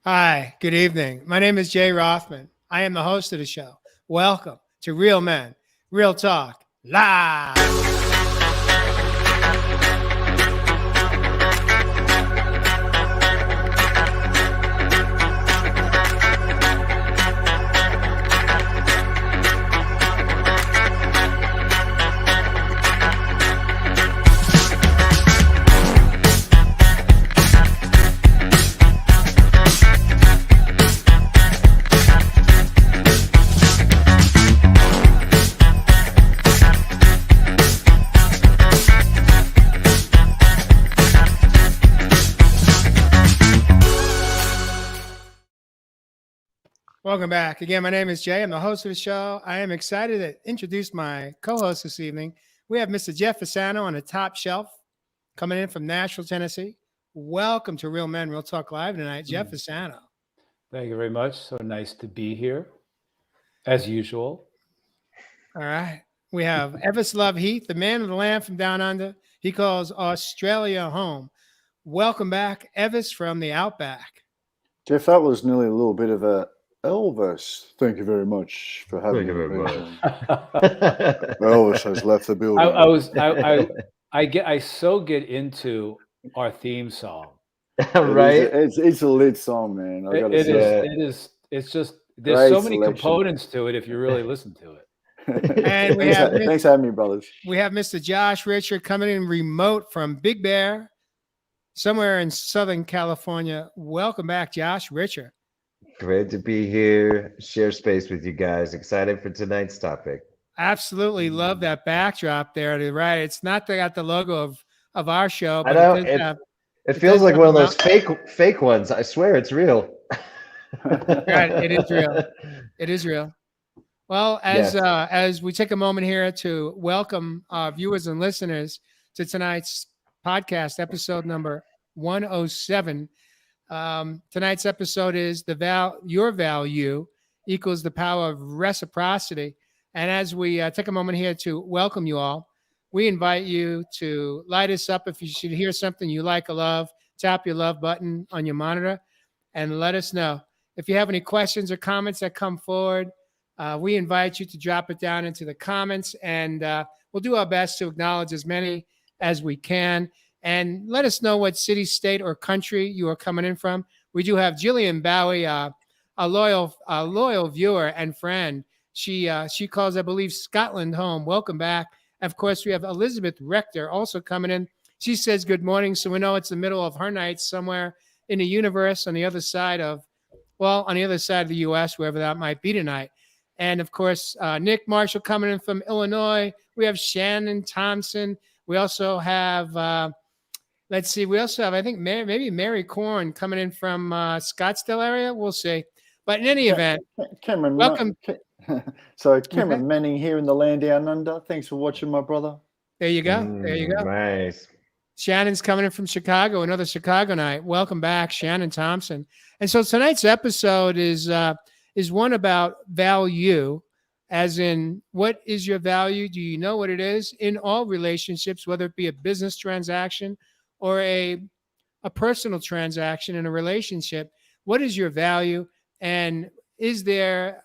Hi, good evening. My name is Jay Rothman. I am the host of the show. Welcome to Real Men, Real Talk, Live. Welcome back. Again, my name is Jay. I'm the host of the show. I am excited to introduce my co-host this evening. We have Mr. Jeff Fasano on the top shelf coming in from Nashville, Tennessee. Welcome to Real Men, Real Talk Live tonight, Jeff Fasano. Thank you very much. So nice to be here, as usual. All right. We have Evis Love Heath, the man of the land from down under. He calls Australia home. Welcome back, Evis from the Outback. Jeff, that was nearly a little bit of a Elvis. Thank you very much for having Thank you me. very much. Elvis has left the building. I so get into our theme song. Right? It's a lit song, man. I gotta say. It's just there's Great so many selection. components to it if you really listen to it. And we thanks for having me, brothers. We have Mr. Josh Richard coming in remote from Big Bear, somewhere in Southern California. Welcome back, Josh Richard. Great to be here, share space with you guys. Excited for tonight's topic. Absolutely love that backdrop there to the right. It's not got the logo of our show, I but know it feels like one of those fake ones. I swear it's real. Right, it is real. It is real. Well, as we take a moment here to welcome our viewers and listeners to tonight's podcast, episode number 107. Tonight's episode is your value equals the power of reciprocity. And as we take a moment here to welcome you all, we invite you to light us up. If you should hear something you like or love, tap your love button on your monitor and let us know. If you have any questions or comments that come forward, we invite you to drop it down into the comments, and we'll do our best to acknowledge as many as we can. And let us know what city, state, or country you are coming in from. We do have Jillian Bowie, a loyal viewer and friend. She calls, I believe, Scotland home. Welcome back. Of course, we have Elizabeth Rector also coming in. She says good morning, so we know it's the middle of her night somewhere in the universe on the other side of the U.S., wherever that might be tonight. And, of course, Nick Marshall coming in from Illinois. We have Shannon Thompson. We also have, I think, maybe Mary Korn coming in from Scottsdale area. We'll see. But in any event, Cameron, welcome. Cameron Manning here in the land down under. Thanks for watching, my brother. There you go. There you go. Nice. Shannon's coming in from Chicago, another Chicago night. Welcome back, Shannon Thompson. And so tonight's episode is one about value, as in what is your value? Do you know what it is in all relationships, whether it be a business transaction or a personal transaction in a relationship? What is your value? And is there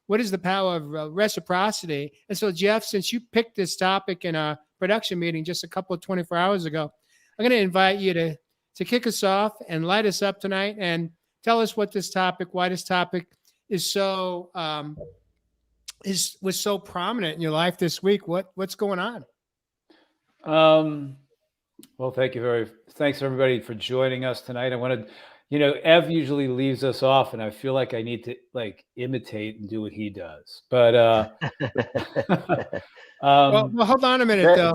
what is the power of reciprocity? And so, Jeff, since you picked this topic in a production meeting just a couple of 24 hours ago, I'm going to invite you to kick us off and light us up tonight and tell us why this topic is so was so prominent in your life this week. What's going on? Well, thanks everybody for joining us tonight. I wanted, Ev usually leaves us off, and I feel like I need to imitate and do what he does. But well, hold on a minute, though.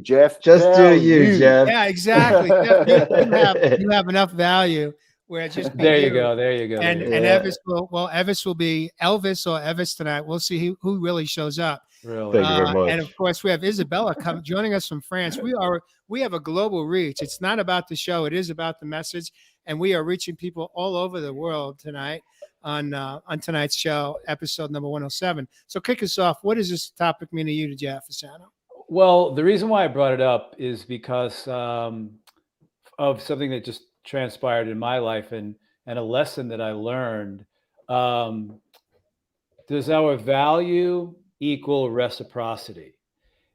Jeff. Just do you, Jeff. Yeah, exactly. Jeff, you have enough value where it just there you go. And Evis will be Elvis or Evis tonight. We'll see who really shows up. Really. Thank you very much. And of course, we have Isabella joining us from France. We have a global reach. It's not about the show; it is about the message, and we are reaching people all over the world tonight on tonight's show, episode number 107. So, kick us off. What does this topic mean to you, Jeff Fasano? Well, the reason why I brought it up is because of something that just transpired in my life, and a lesson that I learned. Does our value equal reciprocity?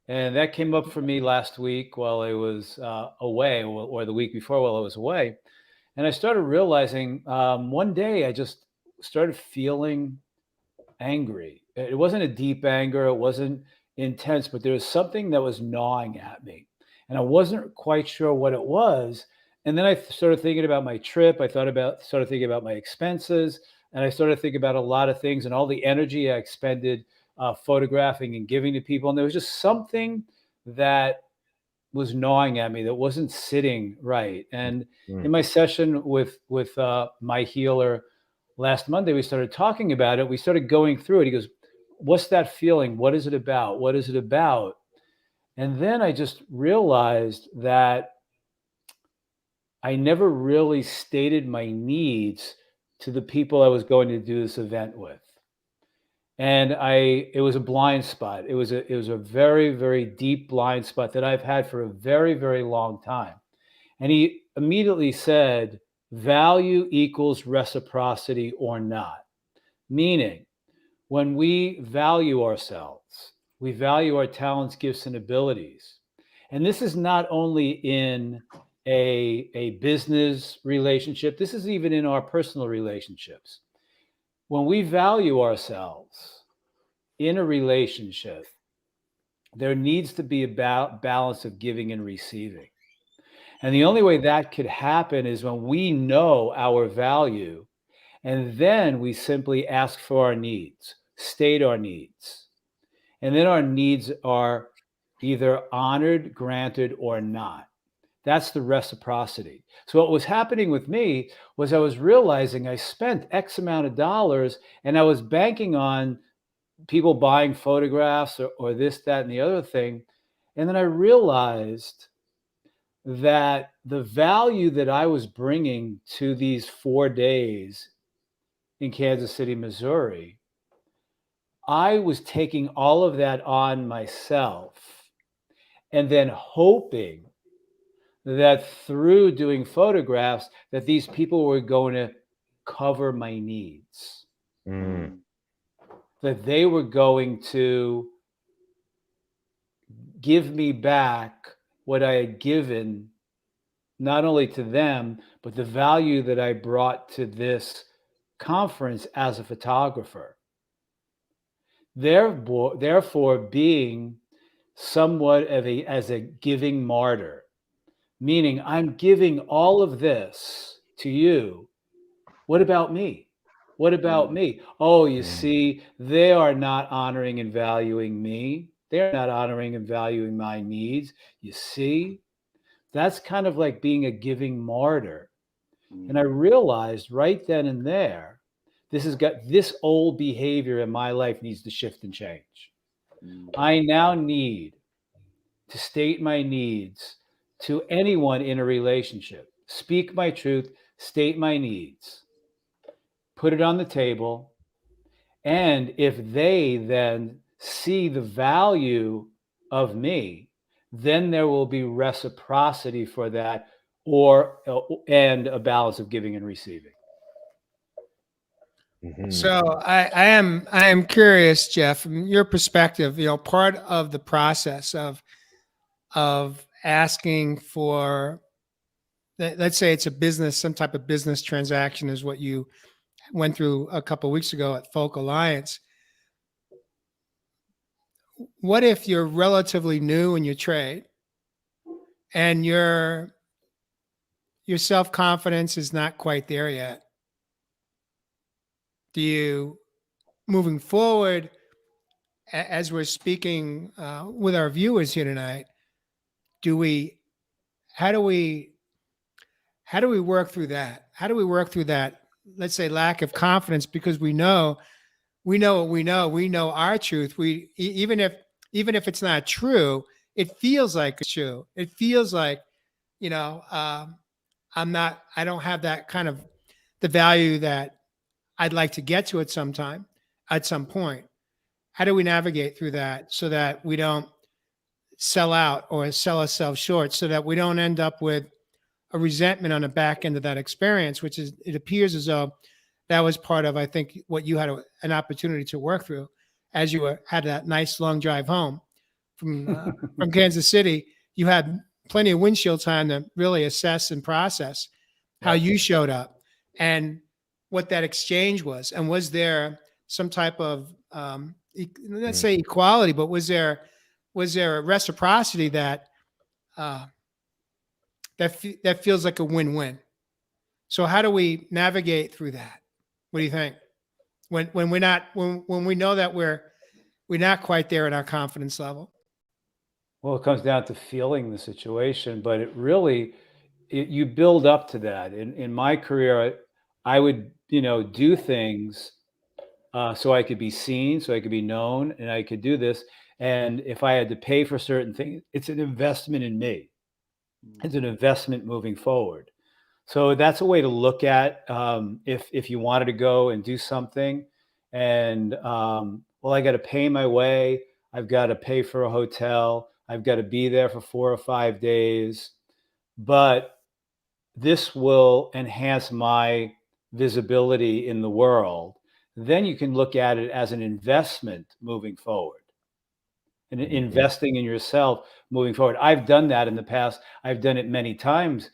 And that came up for me last week while I was away, or the week before while I was away. And I started realizing one day I just started feeling angry. It wasn't a deep anger, it wasn't intense, but there was something that was gnawing at me. And I wasn't quite sure what it was. And then I started thinking about my trip. Started thinking about my expenses, and I started thinking about a lot of things and all the energy I expended photographing and giving to people. And there was just something that was gnawing at me that wasn't sitting right. And in my session with my healer last Monday, we started talking about it. We started going through it. He goes, "What's that feeling? What is it about? What is it about?" And then I just realized that I never really stated my needs to the people I was going to do this event with. And it was a blind spot. It was a very, very deep blind spot that I've had for a very, very long time. And he immediately said, value equals reciprocity or not. Meaning, when we value ourselves, we value our talents, gifts, and abilities. And this is not only in a business relationship, this is even in our personal relationships. When we value ourselves in a relationship, there needs to be a balance of giving and receiving. And the only way that could happen is when we know our value, and then we simply ask for our needs, state our needs. And then our needs are either honored, granted, or not. That's the reciprocity. So what was happening with me was I was realizing I spent X amount of dollars and I was banking on people buying photographs or this, that, and the other thing. And then I realized that the value that I was bringing to these 4 days in Kansas City, Missouri, I was taking all of that on myself and then hoping that through doing photographs that these people were going to cover my needs, that they were going to give me back what I had given, not only to them, but the value that I brought to this conference as a photographer. Therefore being somewhat of as a giving martyr, meaning I'm giving all of this to you. What about me? What about me? Oh, you see, they are not honoring and valuing me. They're not honoring and valuing my needs. You see, that's kind of like being a giving martyr. And I realized right then and there, this old behavior in my life needs to shift and change. I now need to state my needs to anyone in a relationship, speak my truth, state my needs, put it on the table. And if they then see the value of me, then there will be reciprocity for that, and a balance of giving and receiving. So I am curious, Jeff, from your perspective, part of the process of asking for, let's say it's a business, some type of business transaction is what you went through a couple of weeks ago at Folk Alliance. What if you're relatively new in your trade and your self-confidence is not quite there yet? Do you, moving forward, as we're speaking with our viewers here tonight, how do we work through that? How do we work through that, let's say, lack of confidence? Because we know what we know our truth. Even if it's not true, it feels like it's true. It feels like, I don't have that kind of the value that I'd like to get to at some point. How do we navigate through that so that we don't sell out or sell ourselves short, so that we don't end up with a resentment on the back end of that experience, which is, it appears as though that was part of, I think, what you had an opportunity to work through as you had that nice long drive home from Kansas City. You had plenty of windshield time to really assess and process how you showed up and what that exchange was. And was there some type of, let's say equality, but was there a reciprocity that that feels like a win-win? So how do we navigate through that? What do you think? When we're not, when we know that we're not quite there in our confidence level? Well, it comes down to feeling the situation, but it really, you build up to that. In my career, I would, do things so I could be seen, so I could be known, and I could do this. And if I had to pay for certain things, it's an investment in me. It's an investment moving forward. So that's a way to look at, if you wanted to go and do something, and well, I got to pay my way. I've got to pay for a hotel. I've got to be there for 4 or 5 days, but this will enhance my visibility in the world. Then you can look at it as an investment moving forward, and investing in yourself moving forward. I've done that in the past. I've done it many times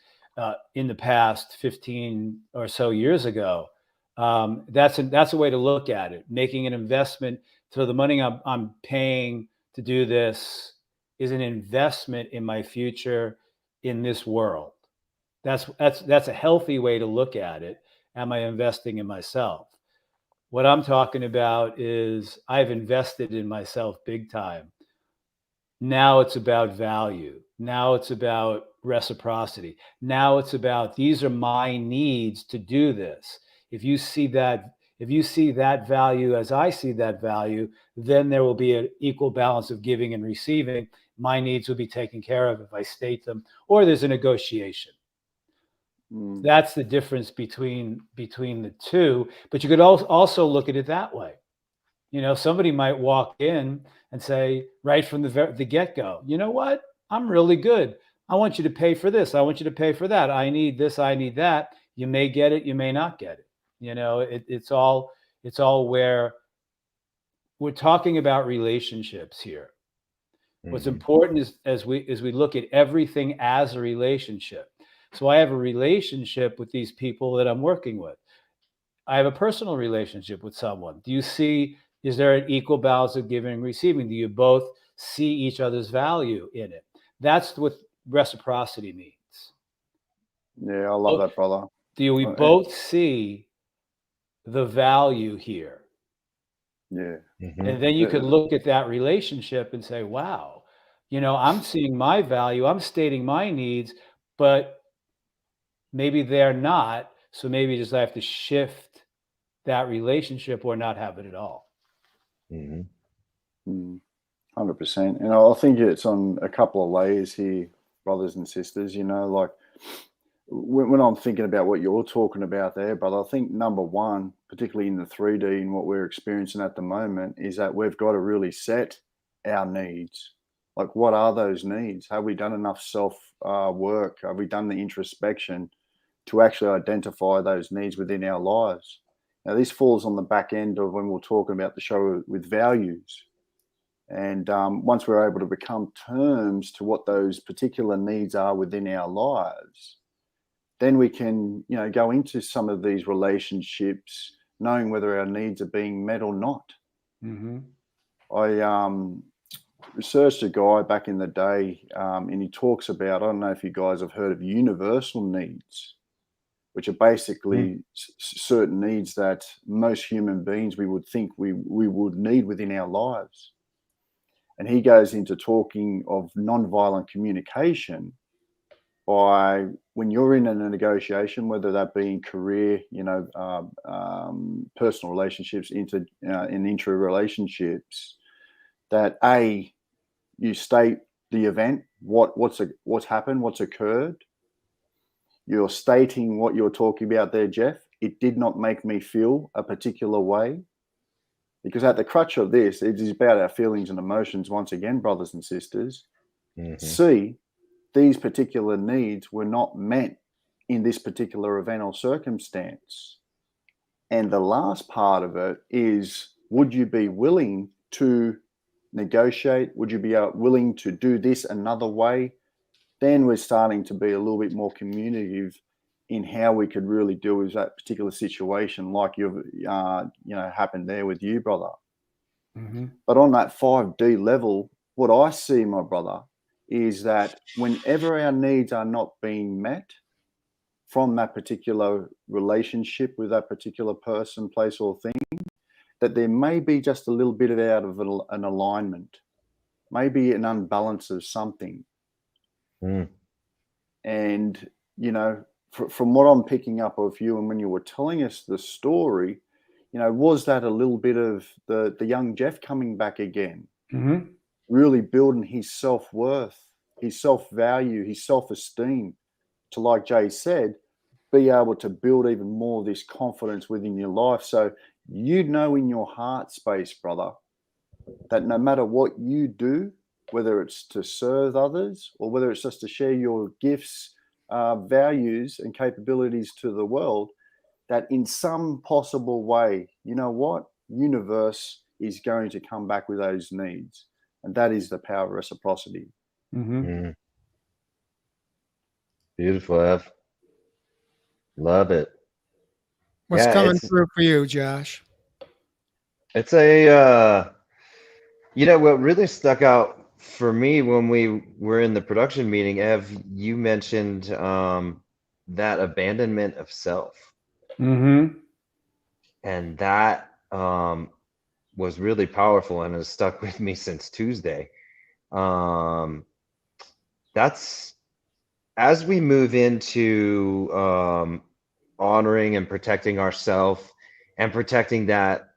in the past 15 or so years ago. That's a way to look at it, making an investment. So the money I'm paying to do this is an investment in my future in this world. That's a healthy way to look at it. Am I investing in myself? What I'm talking about is I've invested in myself big time. Now it's about value. Now it's about reciprocity. Now it's about, these are my needs to do this. If you see that value as I see that value, then there will be an equal balance of giving and receiving. My needs will be taken care of if I state them, or there's a negotiation. That's the difference between the two. But you could also look at it that way. Somebody might walk in and say right from the get-go, you know what? I'm really good. I want you to pay for this. I want you to pay for that. I need this. I need that. You may get it. You may not get it. It's all where we're talking about relationships here. What's important is as we look at everything as a relationship. So I have a relationship with these people that I'm working with. I have a personal relationship with someone. Is there an equal balance of giving and receiving? Do you both see each other's value in it? That's what reciprocity means. Yeah, I love that, brother. Do we both see the value here? Yeah. And then you could look at that relationship and say, wow, I'm seeing my value, I'm stating my needs, but maybe they're not. So maybe just I have to shift that relationship or not have it at all. 100%. And I think it's on a couple of layers here, brothers and sisters. Like when I'm thinking about what you're talking about there, brother, I think number one, particularly in the 3D and what we're experiencing at the moment, is that we've got to really set our needs. Like, what are those needs? Have we done enough self work? Have we done the introspection to actually identify those needs within our lives? Now, this falls on the back end of when we're talking about the show with values. And once we're able to become terms to what those particular needs are within our lives, then we can, go into some of these relationships knowing whether our needs are being met or not. I researched a guy back in the day, and he talks about, I don't know if you guys have heard of universal needs, which are basically certain needs that most human beings we would think we would need within our lives. And he goes into talking of nonviolent communication by, when you're in a negotiation, whether that be in career, personal relationships, in intra-relationships, that you state the event, what's happened, what's occurred. You're stating what you're talking about there, Jeff. It did not make me feel a particular way. Because at the crutch of this, it is about our feelings and emotions once again, brothers and sisters. See, these particular needs were not met in this particular event or circumstance. And the last part of it is, would you be willing to negotiate? Would you be willing to do this another way? Then we're starting to be a little bit more communicative in how we could really deal with that particular situation, like you've happened there with you, brother. Mm-hmm. But on that 5D level, what I see, my brother, is that whenever our needs are not being met from that particular relationship with that particular person, place, or thing, that there may be just a little bit out of an alignment, maybe an unbalance of something. Mm. And, from what I'm picking up of you and when you were telling us the story, was that a little bit of the young Jeff coming back again, Mm-hmm. really building his self-worth, his self-value, his self-esteem to, like Jay said, be able to build even more of this confidence within your life. So in your heart space, brother, that no matter what you do, whether it's to serve others or whether it's just to share your gifts, values and capabilities to the world, that in some possible way, you know what, universe is going to come back with those needs. And that is the power of reciprocity. Mm-hmm. Mm. Beautiful, Ev. Love it. What's Yeah, coming through for you, Josh? it's a what really stuck out for me when we were in the production meeting, Ev, you mentioned that abandonment of self. Mm-hmm. And that was really powerful and has stuck with me since Tuesday. That's as we move into honoring and protecting ourselves and protecting that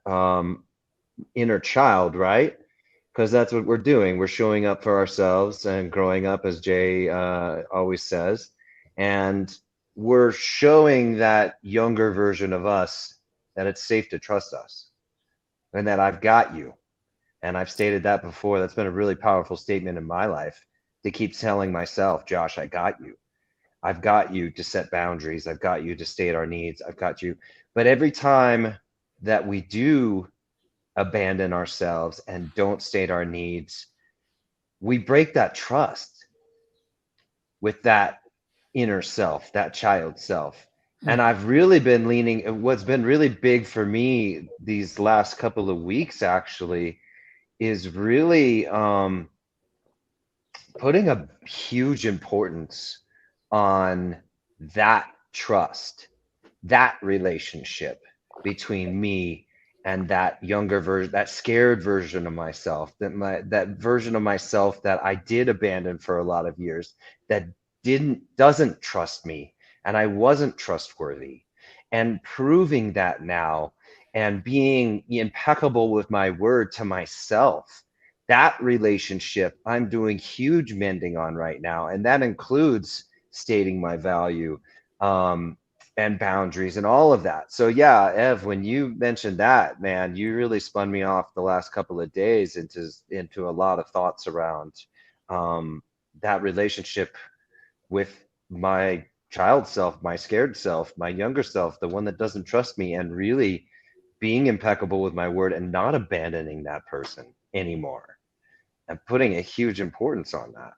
inner child, right? Because that's what we're doing. We're showing up for ourselves and growing up, as Jay always says. And we're showing that younger version of us that it's safe to trust us and that I've got you. And I've stated that before. That's been a really powerful statement in my life, to keep telling myself, Josh, I got you. I've got you to set boundaries. I've got you to state our needs. I've got you. But every time that we do abandon ourselves and don't state our needs, we break that trust with that inner self, that child self. And I've really been leaning, what's been really big for me these last couple of weeks actually is really putting a huge importance on that trust, that relationship between me and that younger version, that scared version of myself, that version of myself that I did abandon for a lot of years, that doesn't trust me, and I wasn't trustworthy. And proving that now and being impeccable with my word to myself, that relationship I'm doing huge mending on right now. And that includes stating my value, and boundaries and all of that. So yeah, Ev, when you mentioned that, man, you really spun me off the last couple of days into a lot of thoughts around that relationship with my child self, my scared self, my younger self, the one that doesn't trust me, and really being impeccable with my word and not abandoning that person anymore, and putting a huge importance on that.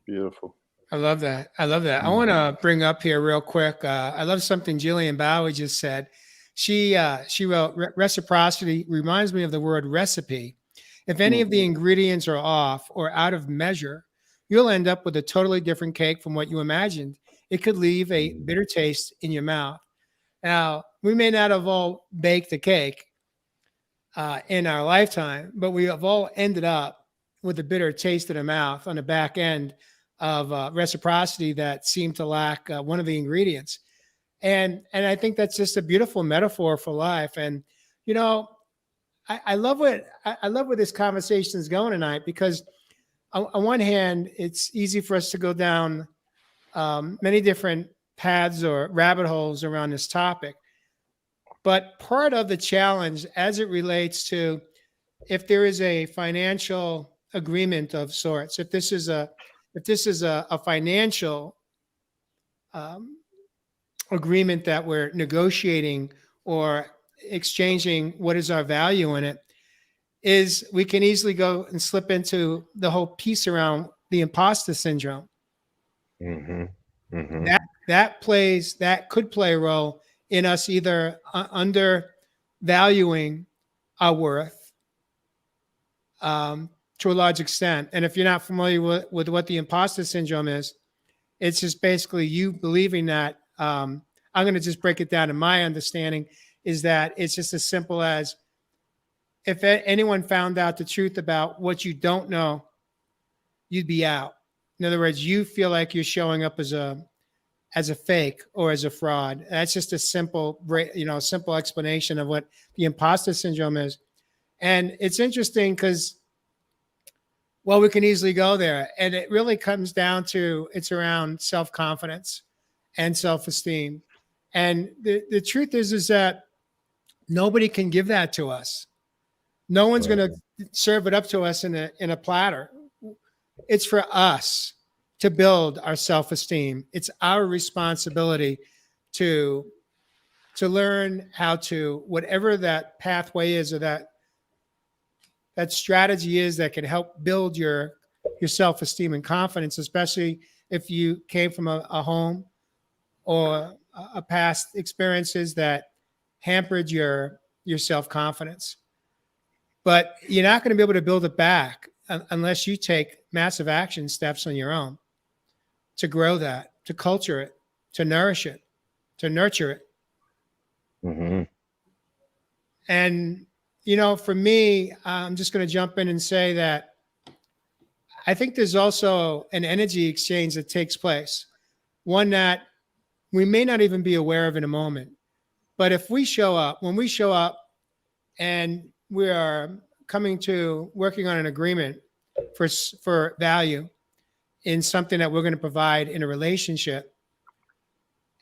Beautiful. I love that. I love that. I want to bring up here real quick. I love something Jillian Bowie just said. She wrote, reciprocity reminds me of the word recipe. If any of the ingredients are off or out of measure, you'll end up with a totally different cake from what you imagined. It could leave a bitter taste in your mouth. Now, we may not have all baked the cake in our lifetime, but we have all ended up with a bitter taste in the mouth on the back end of reciprocity that seemed to lack one of the ingredients. And I think that's just a beautiful metaphor for life. And I love where this conversation is going tonight, because on one hand, it's easy for us to go down many different paths or rabbit holes around this topic. But part of the challenge, as it relates to if there is a financial agreement of sorts, if this is a financial agreement that we're negotiating or exchanging what is our value in it, is we can easily go and slip into the whole piece around the imposter syndrome. Mm-hmm. Mm-hmm. That could play a role in us either undervaluing our worth to a large extent. And if you're not familiar with what the imposter syndrome is, it's just basically you believing that. I'm going to just break it down to my understanding is that it's just as simple as if anyone found out the truth about what you don't know, you'd be out. In other words, you feel like you're showing up as a fake or as a fraud. That's just a simple, simple explanation of what the imposter syndrome is. And it's interesting because, well, we can easily go there. And it really comes down to, it's around self-confidence and self-esteem. And the truth is that nobody can give that to us. No one's going to serve it up to us in a platter. It's for us to build our self-esteem. It's our responsibility to learn how to, whatever that pathway is or that strategy is that can help build your self-esteem and confidence, especially if you came from a home or a past experiences that hampered your self-confidence. But you're not going to be able to build it back unless you take massive action steps on your own to grow that, to culture it, to nourish it, to nurture it. Mm-hmm. And, for me, I'm just going to jump in and say that I think there's also an energy exchange that takes place, one that we may not even be aware of in a moment. But if when we show up and we are working on an agreement for value in something that we're going to provide in a relationship,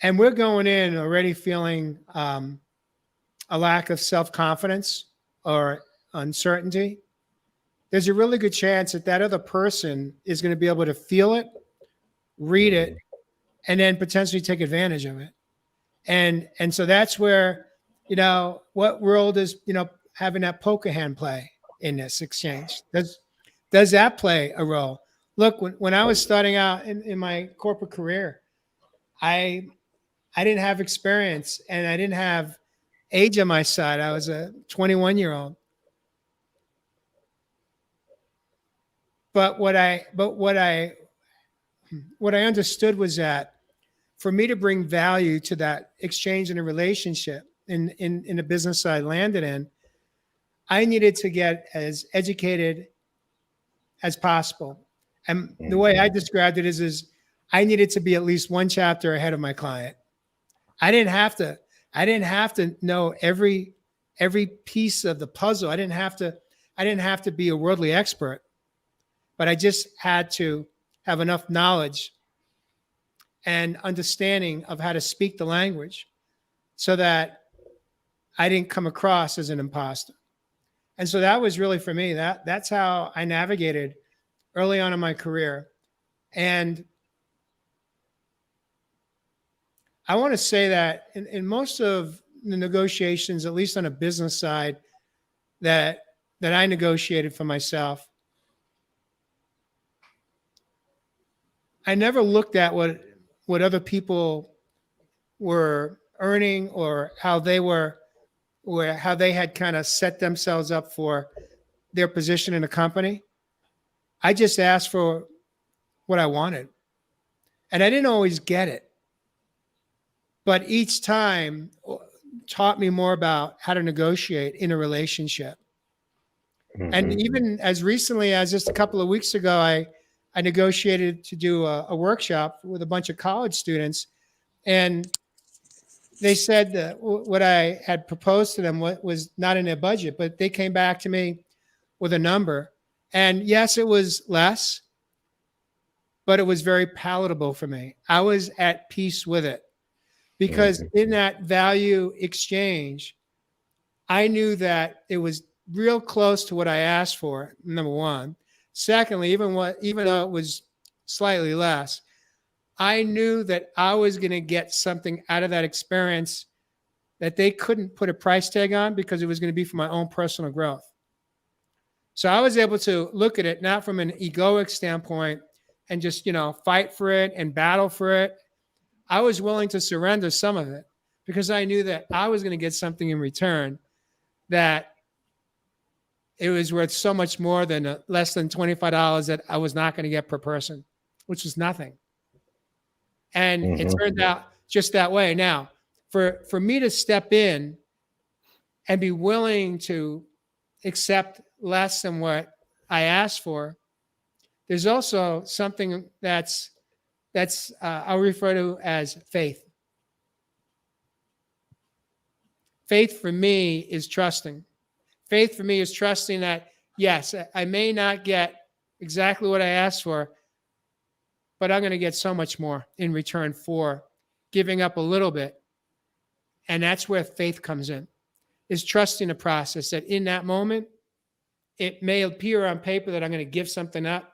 and we're going in already feeling a lack of self-confidence or uncertainty, there's a really good chance that other person is going to be able to feel it, read it, and then potentially take advantage of it. And so that's where, what role does, having that poker hand play in this exchange? Does that play a role? Look, when I was starting out in my corporate career, I didn't have experience and I didn't have age on my side. I was a 21-year-old. But what I understood was that for me to bring value to that exchange in a relationship in the business I landed in, I needed to get as educated as possible. And the way I described it is I needed to be at least one chapter ahead of my client. I didn't have to know every piece of the puzzle. I didn't have to be a worldly expert, but I just had to have enough knowledge and understanding of how to speak the language so that I didn't come across as an imposter. And so that was really for me, that's how I navigated early on in my career. And I want to say that in most of the negotiations, at least on a business side, that I negotiated for myself, I never looked at what other people were earning or how they had kind of set themselves up for their position in a company. I just asked for what I wanted. And I didn't always get it. But each time taught me more about how to negotiate in a relationship. Mm-hmm. And even as recently as just a couple of weeks ago, I negotiated to do a workshop with a bunch of college students. And they said that what I had proposed to them was not in their budget, but they came back to me with a number. And yes, it was less, but it was very palatable for me. I was at peace with it because in that value exchange, I knew that it was real close to what I asked for, number one. Secondly, even though it was slightly less, I knew that I was going to get something out of that experience that they couldn't put a price tag on because it was going to be for my own personal growth. So I was able to look at it not from an egoic standpoint and just, fight for it and battle for it. I was willing to surrender some of it because I knew that I was going to get something in return, that it was worth so much more than less than $25 that I was not going to get per person, which was nothing. And it turned out just that way. Now, for me to step in and be willing to accept less than what I asked for, there's also something that's I'll refer to as faith. Faith for me is trusting. Faith for me is trusting that, yes, I may not get exactly what I asked for, but I'm going to get so much more in return for giving up a little bit. And that's where faith comes in, is trusting the process, that in that moment, it may appear on paper that I'm going to give something up.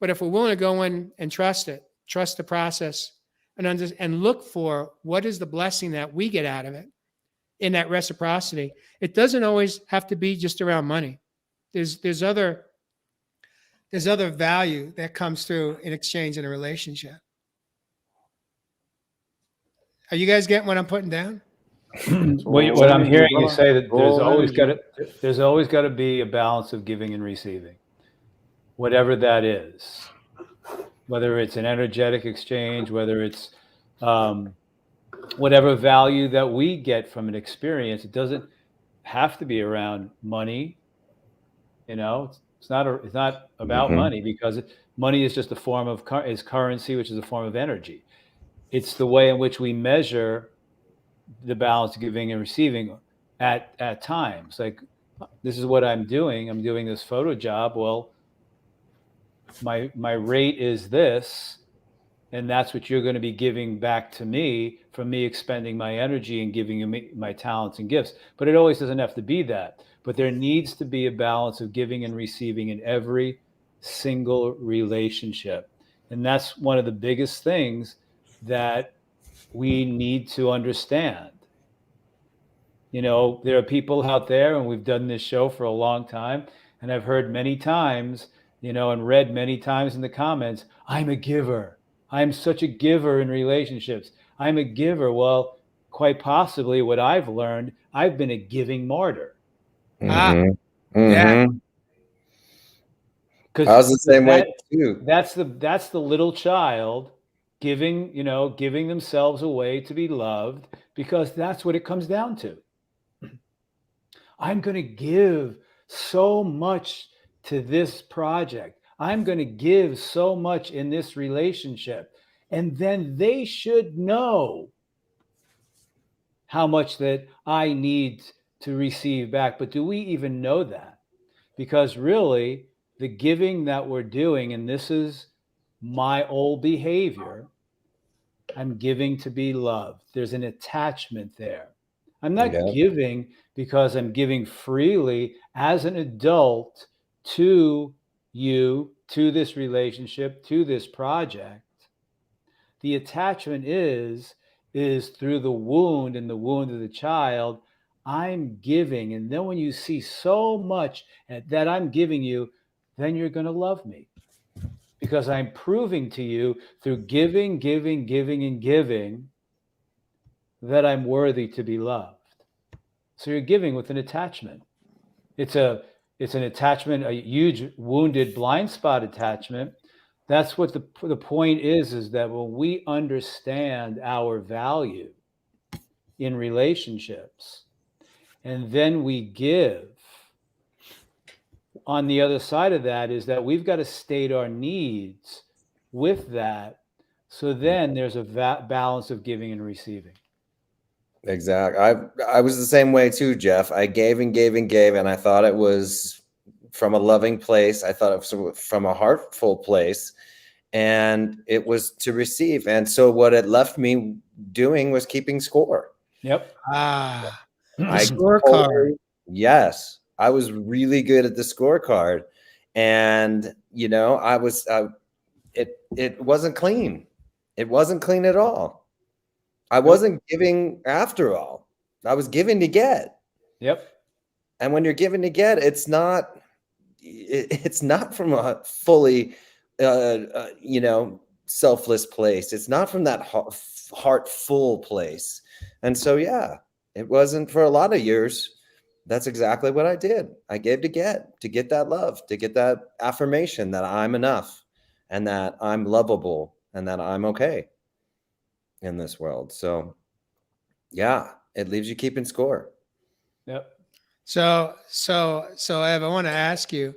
But if we're willing to go in and trust it, trust the process, and look for what is the blessing that we get out of it in that reciprocity, it doesn't always have to be just around money. There's other value that comes through in exchange in a relationship. Are you guys getting what I'm putting down? What I'm hearing you say, that there's always got to be a balance of giving and receiving, whatever that is, whether it's an energetic exchange, whether it's whatever value that we get from an experience. It doesn't have to be around money. It's not about money, because money is just a form of currency, which is a form of energy. It's the way in which we measure the balance of giving and receiving at times. Like, this is what I'm doing. I'm doing this photo job. Well, my rate is this, and that's what you're going to be giving back to me from me expending my energy and giving you my talents and gifts. But it always doesn't have to be that. But there needs to be a balance of giving and receiving in every single relationship. And that's one of the biggest things that we need to understand. There are people out there, and we've done this show for a long time, and I've heard many times, and read many times in the comments, I'm a giver. I'm such a giver in relationships. I'm a giver. Well, quite possibly what I've learned, I've been a giving martyr. Yeah. I was the same way too. That's the little child giving themselves away to be loved, because that's what it comes down to. I'm going to give so much to this project. I'm going to give so much in this relationship. And then they should know how much that I need to receive back. But do we even know that? Because really, the giving that we're doing, and this is my old behavior, I'm giving to be loved. There's an attachment there. I'm not giving because I'm giving freely as an adult to you, to this relationship, to this project. The attachment is through the wound, and the wound of the child. I'm giving. And then when you see so much that I'm giving you, then you're going to love me, because I'm proving to you through giving, and giving that I'm worthy to be loved. So you're giving with an attachment. It's an attachment, a huge wounded blind spot attachment. That's what the point is that when we understand our value in relationships, and then we give, on the other side of that is that we've got to state our needs with that. So then there's a balance of giving and receiving. Exactly. I was the same way too, Jeff. I gave and gave and gave, and I thought it was from a loving place. I thought it was from a heartful place, and it was to receive. And so what it left me doing was keeping score. Yep. Scorecard. Yes, I was really good at the scorecard, and I was it wasn't clean. It wasn't clean at all. I wasn't giving after all. I was giving to get. Yep. And when you're giving to get, it's not from a fully selfless place. It's not from that heartful place. And so, yeah, it wasn't for a lot of years. That's exactly what I did. I gave to get that love, to get that affirmation that I'm enough and that I'm lovable and that I'm okay in this world. So, yeah, it leaves you keeping score. Yep. So Ev, I want to ask you,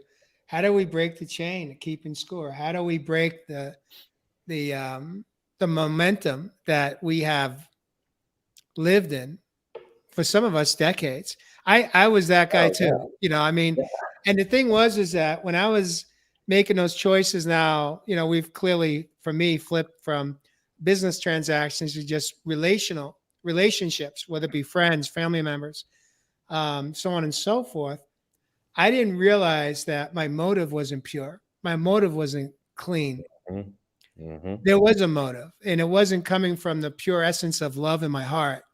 how do we break the chain of keeping score? How do we break the momentum that we have lived in for some of us decades? I was that guy too. I mean, and the thing is that when I was making those choices now, we've clearly, for me, flipped from business transactions to just relationships, whether it be friends, family members, so on and so forth. I didn't realize that my motive wasn't pure. My motive wasn't clean. Mm-hmm. There was a motive, and it wasn't coming from the pure essence of love in my heart.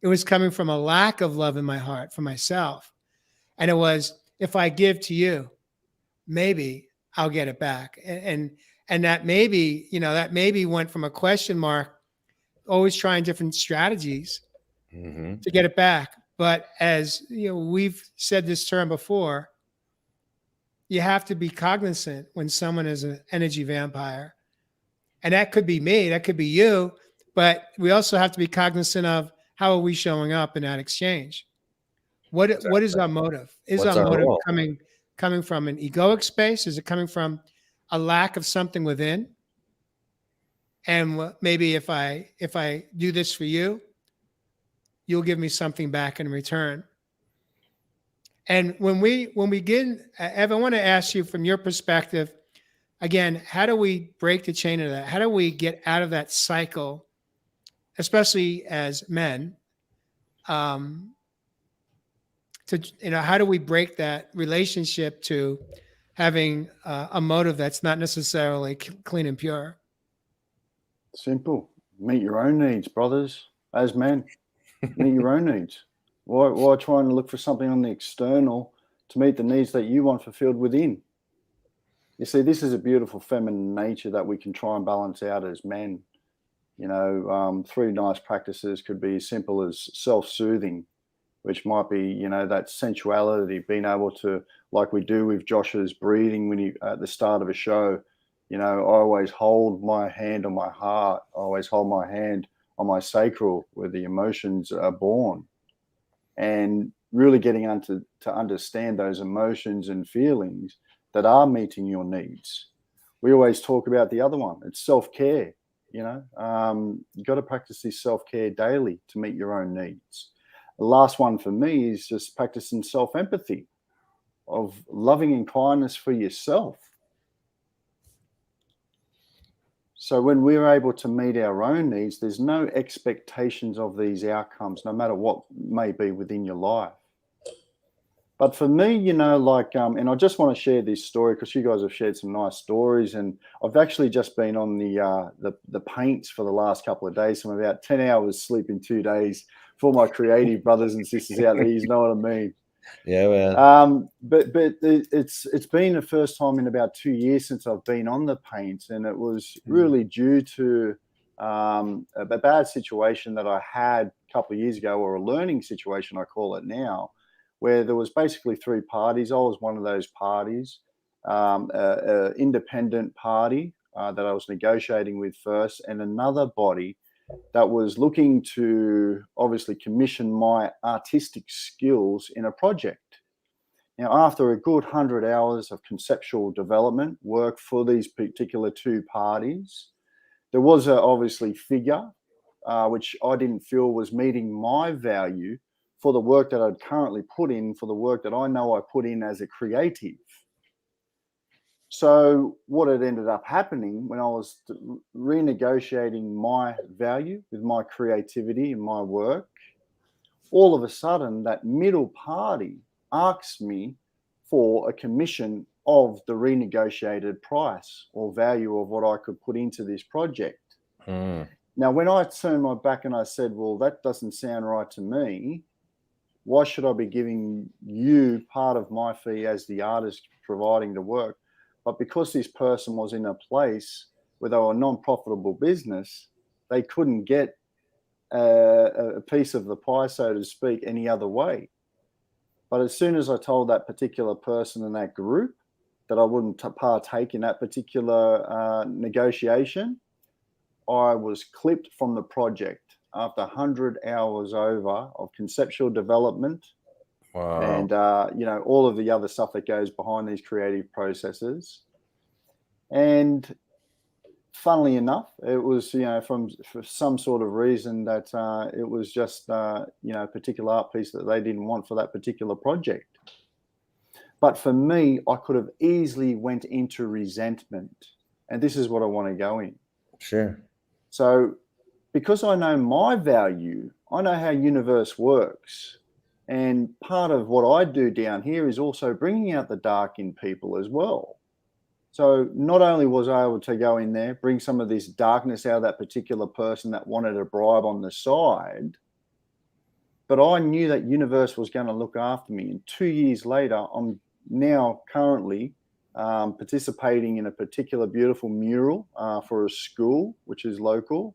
It was coming from a lack of love in my heart for myself. And it was, if I give to you, maybe I'll get it back. And that maybe, that maybe went from a question mark, always trying different strategies to get it back. But as we've said this term before, you have to be cognizant when someone is an energy vampire. And that could be me, that could be you, but we also have to be cognizant of how are we showing up in that exchange? What is our motive? Is What's our our motive role? coming from an egoic space? Is it coming from a lack of something within? And maybe if I do this for you, you'll give me something back in return. And when we begin, Ev, I want to ask you from your perspective, again, how do we break the chain of that? How do we get out of that cycle, especially as men? How do we break that relationship to having a motive that's not necessarily clean and pure? Simple. Meet your own needs, brothers. As men, meet your own needs. Why trying to look for something on the external to meet the needs that you want fulfilled within? You see, this is a beautiful feminine nature that we can try and balance out as men. 3 nice practices could be as simple as self-soothing, which might be, that sensuality, being able to, like we do with Josh's breathing when you at the start of a show, I always hold my hand on my heart. I always hold my hand on my sacral where the emotions are born, and really getting to understand those emotions and feelings that are meeting your needs. We always talk about the other one. It's self-care. You got to practice this self-care daily to meet your own needs. The last one for me is just practicing self-empathy, of loving and kindness for yourself. So when we're able to meet our own needs, there's no expectations of these outcomes, no matter what may be within your life. But for me, and I just want to share this story because you guys have shared some nice stories, and I've actually just been on the paints for the last couple of days. So I'm about 10 hours sleep in 2 days for my creative brothers and sisters out there. You know what I mean? Yeah, man. But it's been the first time in about 2 years since I've been on the paints, and it was really due to a bad situation that I had a couple of years ago, or a learning situation, I call it now, where there was basically 3 parties. I was one of those parties, an independent party that I was negotiating with first, and another body that was looking to obviously commission my artistic skills in a project. Now, after a good 100 hours of conceptual development work for these particular 2 parties, there was a obviously figure which I didn't feel was meeting my value for the work that I'd currently put in, for the work that I know I put in as a creative. So what had ended up happening when I was renegotiating my value with my creativity and my work, all of a sudden that middle party asks me for a commission of the renegotiated price or value of what I could put into this project. Hmm. Now, when I turned my back and I said, well, that doesn't sound right to me, why should I be giving you part of my fee as the artist providing the work? But because this person was in a place where they were a non-profitable business, they couldn't get a piece of the pie, so to speak, any other way. But as soon as I told that particular person in that group that I wouldn't partake in that particular negotiation, I was clipped from the project after 100 hours over of conceptual development Wow. and all of the other stuff that goes behind these creative processes. And funnily enough, it was for some sort of reason that it was just a particular art piece that they didn't want for that particular project. But for me, I could have easily went into resentment, and this is what I want to go in. Sure. So because I know my value, I know how universe works. And part of what I do down here is also bringing out the dark in people as well. So not only was I able to go in there, bring some of this darkness out of that particular person that wanted a bribe on the side, but I knew that universe was going to look after me. And 2 years later, I'm now currently participating in a particular beautiful mural for a school, which is local.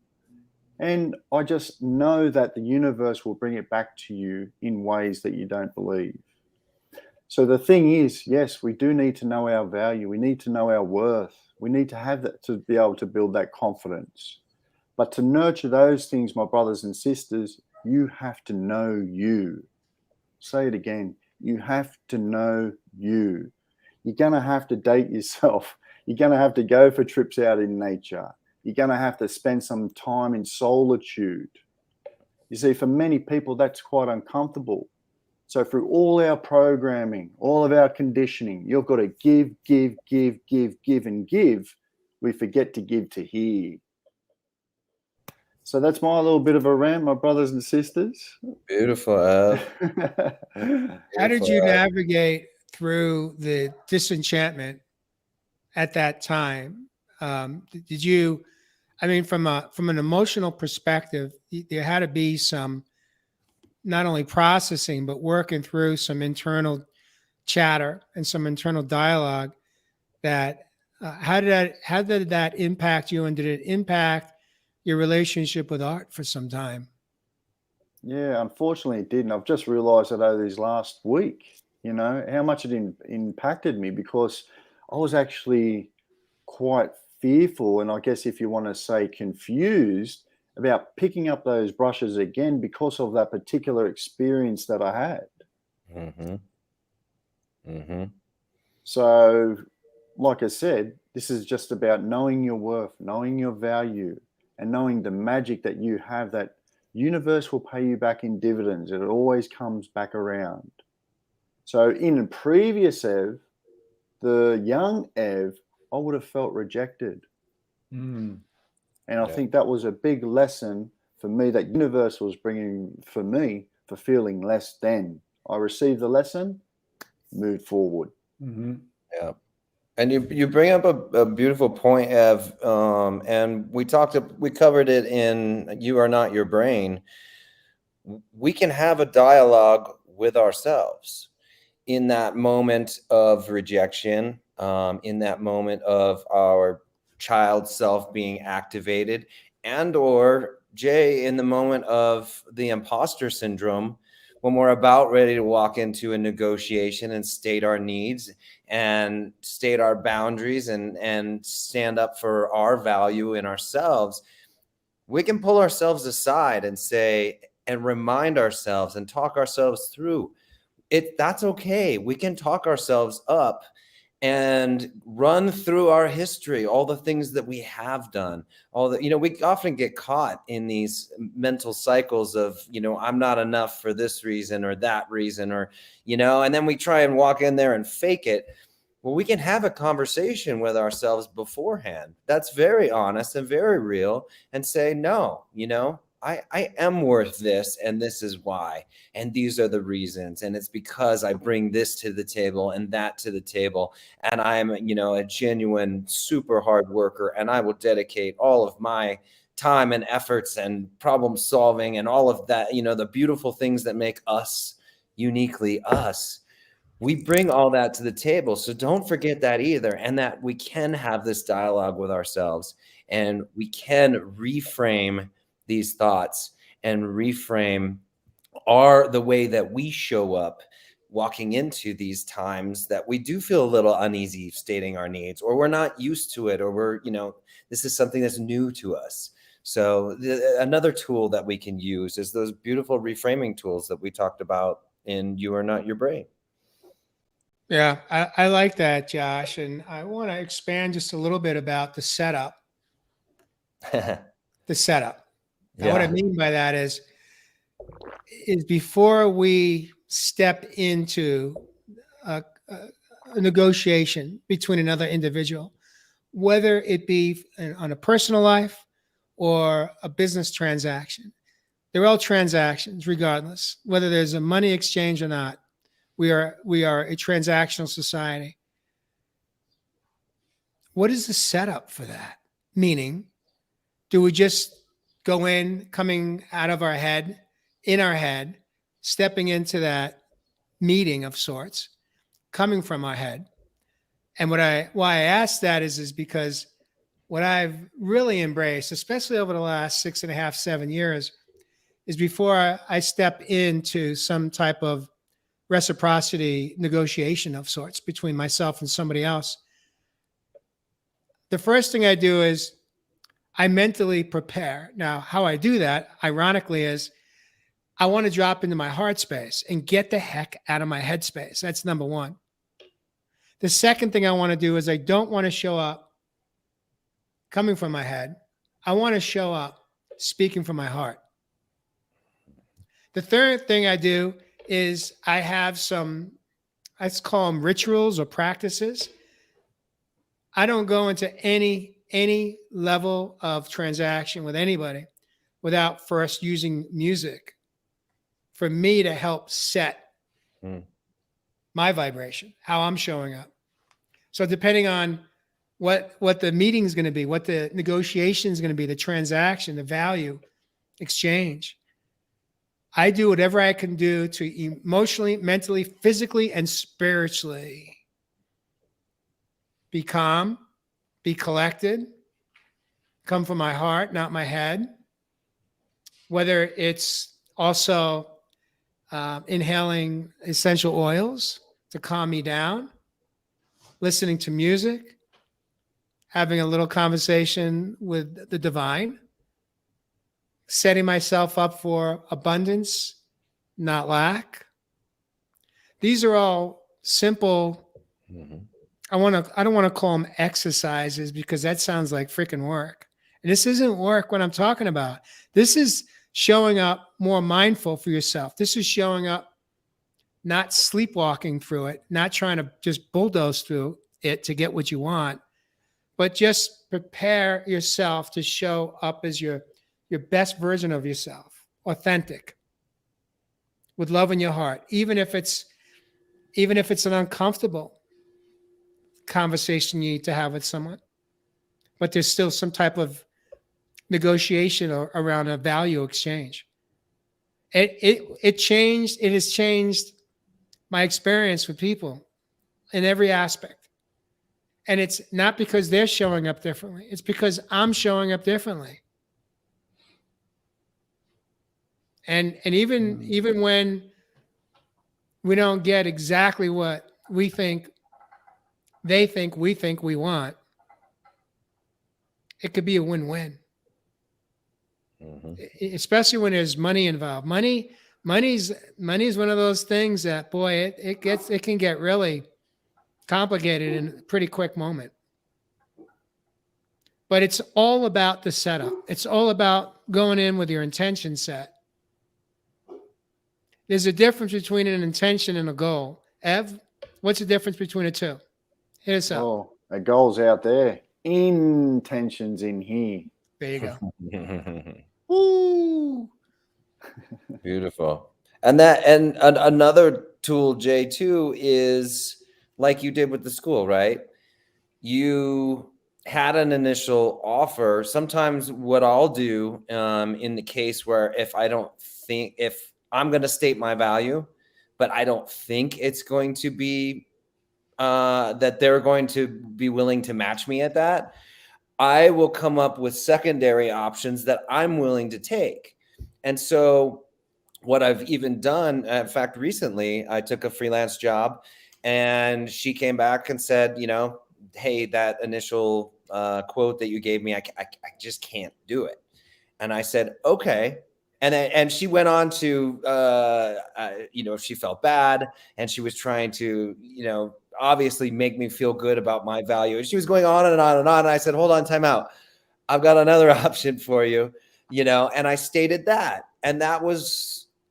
And I just know that the universe will bring it back to you in ways that you don't believe. So the thing is, yes, we do need to know our value. We need to know our worth. We need to have that to be able to build that confidence. But to nurture those things, my brothers and sisters, you have to know you. Say it again. You have to know you. You're going to have to date yourself. You're going to have to go for trips out in nature. You're going to have to spend some time in solitude. You see, for many people, that's quite uncomfortable. So through all our programming, all of our conditioning, you've got to give, and give. We forget to give to hear. So that's my little bit of a rant, my brothers and sisters. Beautiful, Ev. How did you navigate through the disenchantment at that time? Did you, I mean, from an emotional perspective, there had to be some not only processing but working through some internal chatter and some internal dialogue. That how did that impact you, and did it impact your relationship with art for some time? Yeah, unfortunately it didn't. I've just realized that over this last week, how much it impacted me, because I was actually quite fearful, and I guess if you want to say confused, about picking up those brushes again because of that particular experience that I had. Mm-hmm. Mm-hmm. So, like I said, this is just about knowing your worth, knowing your value, and knowing the magic that you have, that universe will pay you back in dividends. It always comes back around. So in a previous Ev, the young Ev, I would have felt rejected. Mm. And I think that was a big lesson for me that universe was bringing for me, for feeling less than. I received the lesson, moved forward. Mm-hmm. Yeah. And you bring up a beautiful point, Ev, and we covered it in You Are Not Your Brain. We can have a dialogue with ourselves in that moment of rejection, in that moment of our child self being activated, and or Jay, in the moment of the imposter syndrome, when we're about ready to walk into a negotiation and state our needs and state our boundaries and stand up for our value in ourselves. We can pull ourselves aside and say, and remind ourselves and talk ourselves through it. That's okay. We can talk ourselves up and run through our history, all the things that we have done, all the, we often get caught in these mental cycles of, I'm not enough for this reason or that reason, or, and then we try and walk in there and fake it. Well, we can have a conversation with ourselves beforehand. That's very honest and very real, and say, no, I am worth this, and this is why, and these are the reasons, and it's because I bring this to the table and that to the table, and I'm, a genuine super hard worker, and I will dedicate all of my time and efforts and problem solving and all of that, you know, the beautiful things that make us uniquely us, we bring all that to the table. So don't forget that either. And that we can have this dialogue with ourselves, and we can reframe these thoughts and reframe the way that we show up walking into these times that we do feel a little uneasy stating our needs, or we're not used to it, or we're, you know, this is something that's new to us. So another tool that we can use is those beautiful reframing tools that we talked about in You Are Not Your Brain. Yeah, I like that, Josh. And I want to expand just a little bit about the setup. The setup. And what I mean by that is before we step into a negotiation between another individual, whether it be on a personal life or a business transaction, they're all transactions regardless, whether there's a money exchange or not. We are a transactional society. What is the setup for that? Meaning, do we just go coming out of our head, in our head, stepping into that meeting of sorts, coming from our head? And why I ask that is because what I've really embraced, especially over the last 6.5, 7 years, is before I step into some type of reciprocity negotiation of sorts between myself and somebody else, the first thing I do is I mentally prepare. Now, how I do that, ironically, is I want to drop into my heart space and get the heck out of my head space. That's number one. The second thing I want to do is I don't want to show up coming from my head. I want to show up speaking from my heart. The third thing I do is I have some, let's call them rituals or practices. I don't go into any level of transaction with anybody without first using music for me to help set my vibration, how I'm showing up. So depending on what the meeting is going to be, what the negotiation is going to be, the transaction, the value exchange, I do whatever I can do to emotionally, mentally, physically, and spiritually be calm, be collected, come from my heart, not my head. Whether it's also inhaling essential oils to calm me down, listening to music, having a little conversation with the divine, setting myself up for abundance, not lack. These are all simple. I don't want to call them exercises because that sounds like freaking work. And this isn't work what I'm talking about. This is showing up more mindful for yourself. This is showing up not sleepwalking through it, not trying to just bulldoze through it to get what you want, but just prepare yourself to show up as your best version of yourself, authentic, with love in your heart, even if it's an uncomfortable conversation you need to have with someone, but there's still some type of negotiation around a value exchange. It has changed my experience with people in every aspect. And it's not because they're showing up differently. It's because I'm showing up differently. And even when we don't get exactly what we think, they think, we want, it could be a win-win. Especially when there's money involved. Money's one of those things that, boy, it can get really complicated in a pretty quick moment. But it's all about the setup. It's all about going in with your intention set. There's a difference between an intention and a goal. Ev, what's the difference between the two? Hit us up. Oh, a goal's out there. Intentions in here. There you go. Ooh. Beautiful. And another tool, Jay, too, is like you did with the school, right? You had an initial offer, sometimes what I'll do in the case where if I'm going to state my value, but I don't think it's going to be that they're going to be willing to match me at that, I will come up with secondary options that I'm willing to take. And so what I've even done, in fact, recently I took a freelance job and she came back and said, hey, that initial quote that you gave me, I just can't do it. And I said, okay. And she went on to, she felt bad and she was trying to, obviously make me feel good about my value. And she was going on and on and on. And I said, hold on, time out. I've got another option for you, and I stated that. And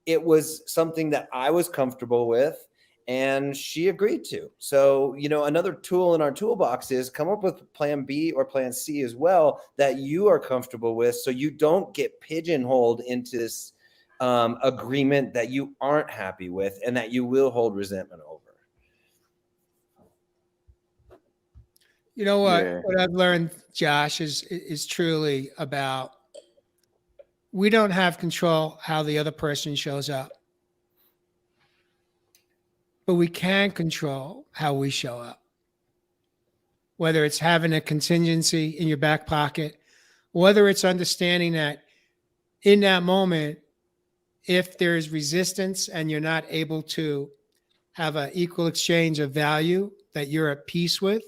it was something that I was comfortable with and she agreed to. So, another tool in our toolbox is come up with plan B or plan C as well that you are comfortable with, so you don't get pigeonholed into this agreement that you aren't happy with and that you will hold resentment over. You know what? Yeah. What I've learned, Josh, is truly about we don't have control how the other person shows up, but we can control how we show up. Whether it's having a contingency in your back pocket, whether it's understanding that in that moment, if there's resistance and you're not able to have an equal exchange of value that you're at peace with,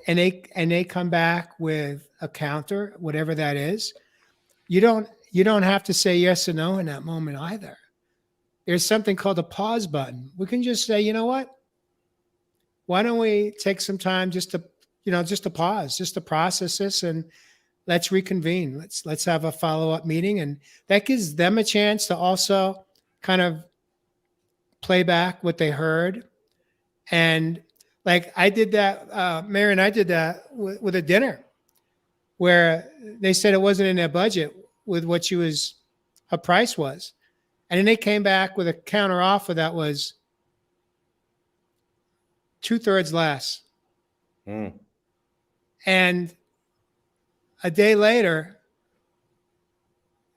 and they come back with a counter, whatever that is, you don't have to say yes or no in that moment either. There's something called a pause button. We can just say, you know what? Why don't we take some time just to pause, just to process this, and let's reconvene. Let's have a follow-up meeting. And that gives them a chance to also kind of play back what they heard. And like I did that, Mary and I did that with a dinner where they said it wasn't in their budget with what her price was. And then they came back with a counter offer that was 2/3 less. And a day later,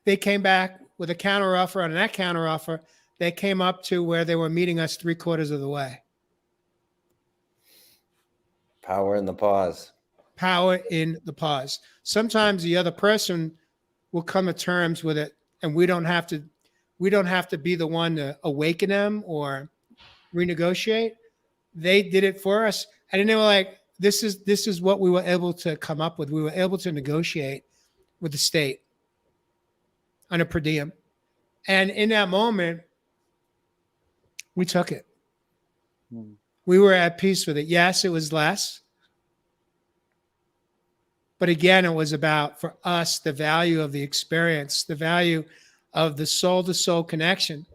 they came back with a counter offer. And that counter offer, they came up to where they were meeting us 3/4 of the way. Power in the pause. Power in the pause. Sometimes the other person will come to terms with it, and we don't have to be the one to awaken them or renegotiate. They did it for us. And then they were like, this is what we were able to come up with. We were able to negotiate with the state on a per diem. And in that moment, we took it. We were at peace with it. Yes, it was less. But again, it was about, for us, the value of the experience, the value of the soul-to-soul connection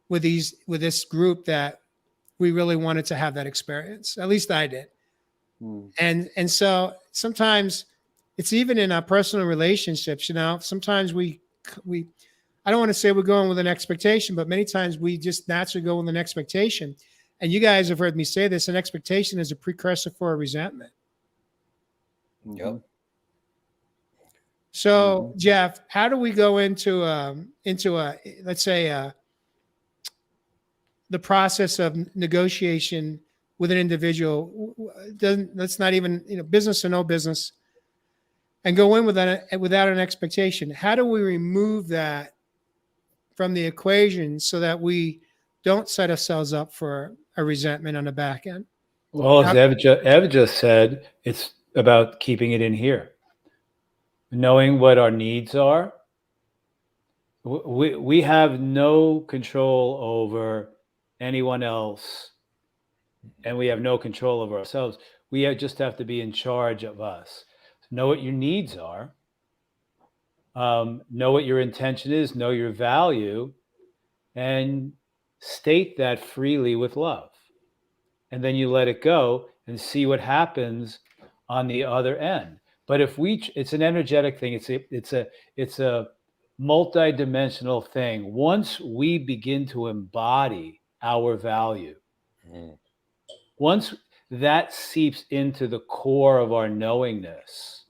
with this group that we really wanted to have that experience. At least I did. And so sometimes it's even in our personal relationships, sometimes I don't want to say we're going with an expectation, but many times we just naturally go with an expectation. And you guys have heard me say this, an expectation is a precursor for a resentment. Yep. So, Jeff, how do we go into let's say the process of negotiation with an individual? That's not even business or no business, and go in without an expectation. How do we remove that from the equation so that we don't set ourselves up for a resentment on the back end? Well, as Ev just said, it's about keeping it in here, knowing what our needs are. We have no control over anyone else, and we have no control over ourselves. We just have to be in charge of us. Know what your needs are. Know what your intention is. Know your value, and state that freely with love. And then you let it go and see what happens on the other end. But it's an energetic thing. It's a multi-dimensional thing. Once we begin to embody our value, once that seeps into the core of our knowingness,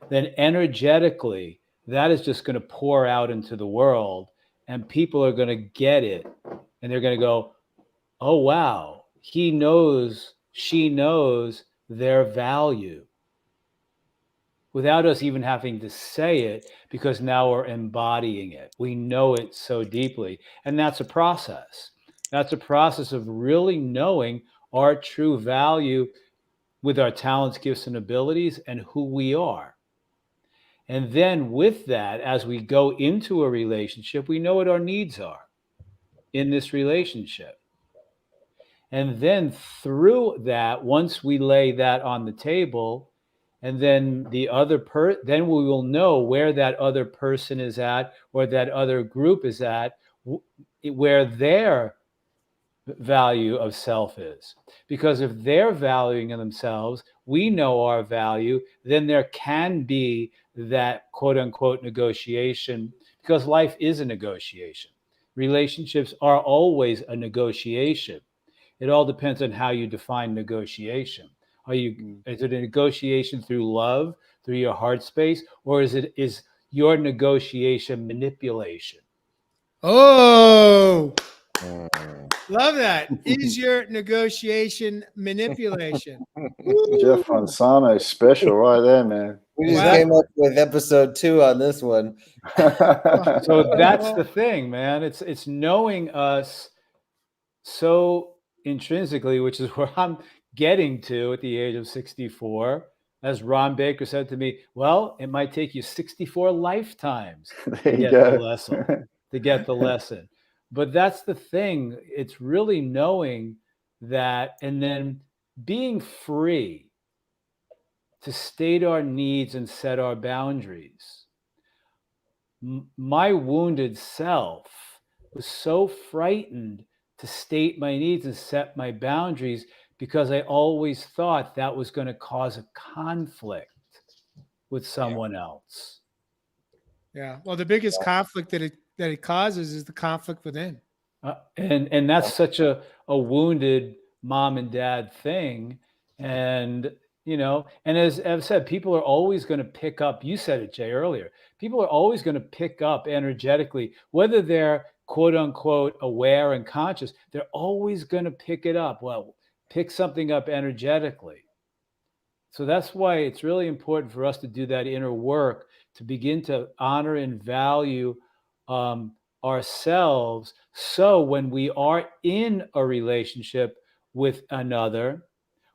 then energetically, that is just going to pour out into the world, and people are going to get it. And they're going to go, oh, wow, he knows, she knows their value, without us even having to say it, because now we're embodying it. We know it so deeply. And that's a process. That's a process of really knowing our true value with our talents, gifts, and abilities, and who we are. And then with that, as we go into a relationship, we know what our needs are in this relationship. And then through that, once we lay that on the table, and then then we will know where that other person is at, or that other group is at, where their value of self is. Because if they're valuing themselves, we know our value, then there can be that quote unquote negotiation, because life is a negotiation. Relationships are always a negotiation. It all depends on how you define negotiation. Is it a negotiation through love, through your heart space, or is your negotiation manipulation? Oh, love that. Is your negotiation manipulation? Jeff Fonsano special right there, man. We just Wow. came up with episode 2 on this one. So that's the thing, man. It's knowing us so intrinsically, which is where I'm getting to at the age of 64. As Ron Baker said to me, well, it might take you 64 lifetimes There to you get the go. lesson. To get the lesson. But that's the thing. It's really knowing that, and then being free to state our needs and set our boundaries. My wounded self was so frightened to state my needs and set my boundaries, because I always thought that was going to cause a conflict with someone else. Yeah. Well, the biggest conflict that it causes is the conflict within. And that's such a wounded mom and dad thing. And, and as I've said, people are always going to pick up, you said it, Jay, earlier, people are always going to pick up energetically, whether they're quote unquote aware and conscious, they're always going to pick it up. Well, pick something up energetically. So that's why it's really important for us to do that inner work, to begin to honor and value ourselves. So when we are in a relationship with another,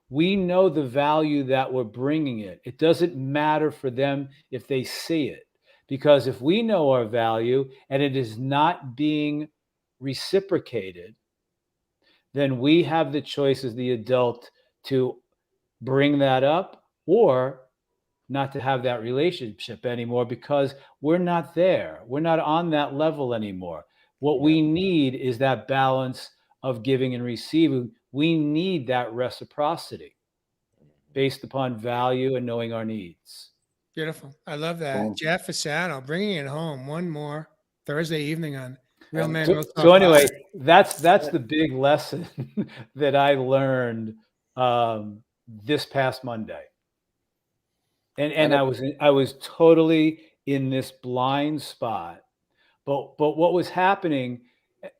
we know the value that we're bringing it. It doesn't matter for them if they see it, because if we know our value and it is not being reciprocated, then we have the choice as the adult to bring that up or not to have that relationship anymore, because we're not there. We're not on that level anymore. What we need is that balance of giving and receiving. We need that reciprocity based upon value and knowing our needs. Beautiful. I love that. Cool. Jeff Fasano, bringing it home. One more Thursday evening on Real Men. So, Real Talk so anyway, Podcast. that's the big lesson that I learned this past Monday. And I was totally in this blind spot. But what was happening,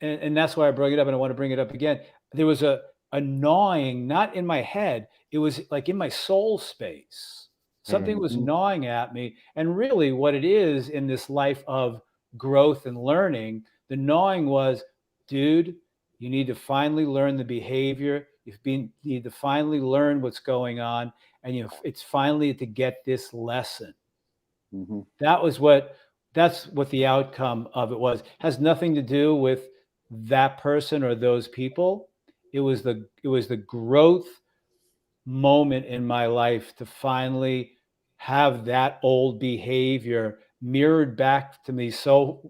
and that's why I brought it up, and I want to bring it up again. There was a gnawing, not in my head. It was like in my soul space. Something was gnawing at me. And really what it is in this life of growth and learning, the gnawing was, dude, you need to finally learn the behavior. You need to finally learn what's going on. And it's finally to get this lesson. Mm-hmm. That's what the outcome of it was. Has nothing to do with that person or those people. It was the growth moment in my life to finally have that old behavior mirrored back to me so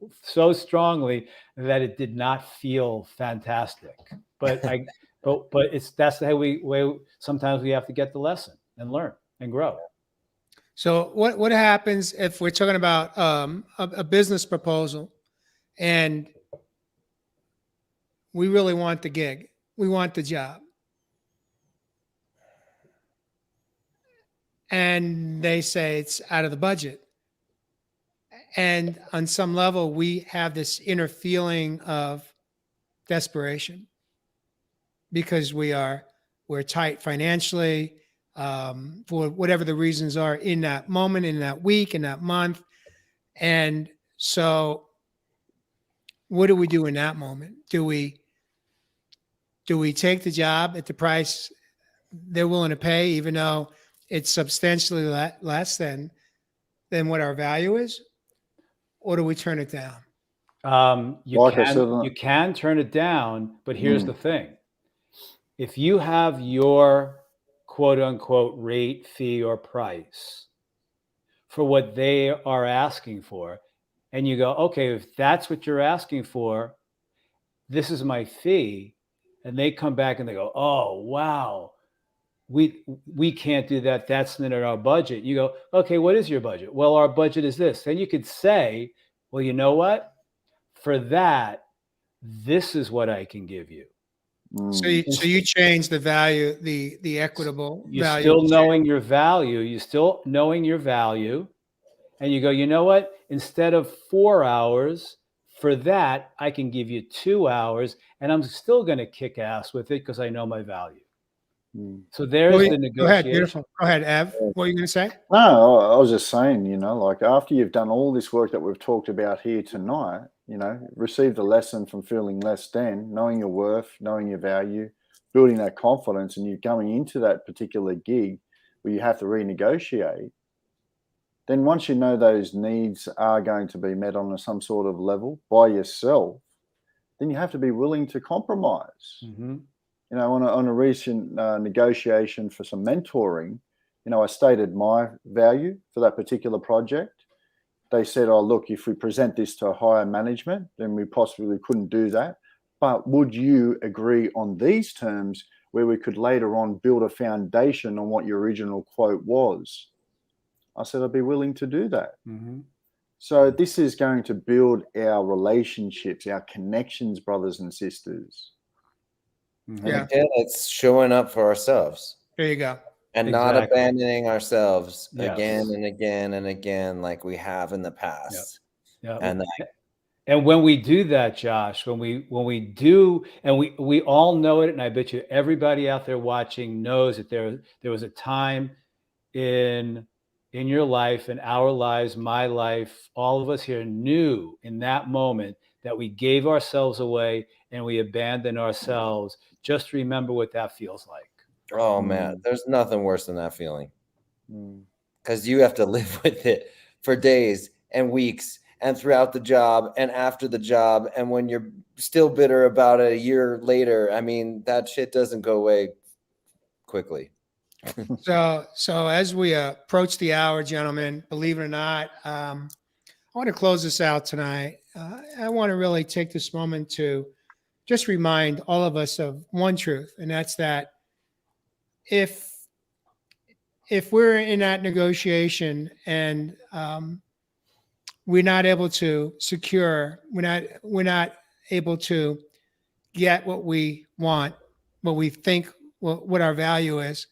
strongly that it did not feel fantastic. But that's the way sometimes we have to get the lesson and learn and grow. So what happens if we're talking about a business proposal and we really want the gig, we want the job, and they say it's out of the budget. And on some level, we have this inner feeling of desperation because we're tight financially, for whatever the reasons are in that moment, in that week, in that month. And so what do we do in that moment? Do we take the job at the price they're willing to pay, even though it's substantially less than what our value is, or do we turn it down? You can turn it down, but here's the thing. If you have your quote unquote rate, fee, or price for what they are asking for, and you go, okay, if that's what you're asking for, this is my fee, and they come back and they go, oh, wow, we can't do that. That's not in our budget. You go, okay, what is your budget? Well, our budget is this. Then you could say, well, you know what? For that, this is what I can give you. So you change the value, the equitable You're value. still knowing your value. You're still knowing your value. And you go, you know what? Instead of 4 hours, for that, I can give you 2 hours, and I'm still going to kick ass with it because I know my value. So there's the negotiation. Go ahead, beautiful. Go ahead, Ev. What are you going to say? No, I was just saying, like after you've done all this work that we've talked about here tonight, received a lesson from feeling less than, knowing your worth, knowing your value, building that confidence, and you're going into that particular gig where you have to renegotiate. Then once you know those needs are going to be met on some sort of level by yourself, then you have to be willing to compromise. On a recent negotiation for some mentoring, I stated my value for that particular project. They said, oh, look, if we present this to higher management, then we possibly couldn't do that. But would you agree on these terms where we could later on build a foundation on what your original quote was? I said, I'd be willing to do that. So this is going to build our relationships, our connections, brothers and sisters. Yeah. Again, it's showing up for ourselves. There you go. And not abandoning ourselves again and again and again like we have in the past. And when we do that, Josh, when we do, and we all know it, and I bet you everybody out there watching knows that there was a time in your life, in our lives, my life, all of us here knew in that moment that we gave ourselves away and we abandoned ourselves. Just remember what that feels like. Oh man, there's nothing worse than that feeling, because you have to live with it for days and weeks and throughout the job and after the job. And when you're still bitter about it a year later, I mean, that shit doesn't go away quickly. So as we approach the hour, gentlemen, believe it or not, I want to close this out tonight. I want to really take this moment to just remind all of us of one truth, and that's that if we're in that negotiation and we're not able to secure, we're not able to get what we want, what we think, what our value is,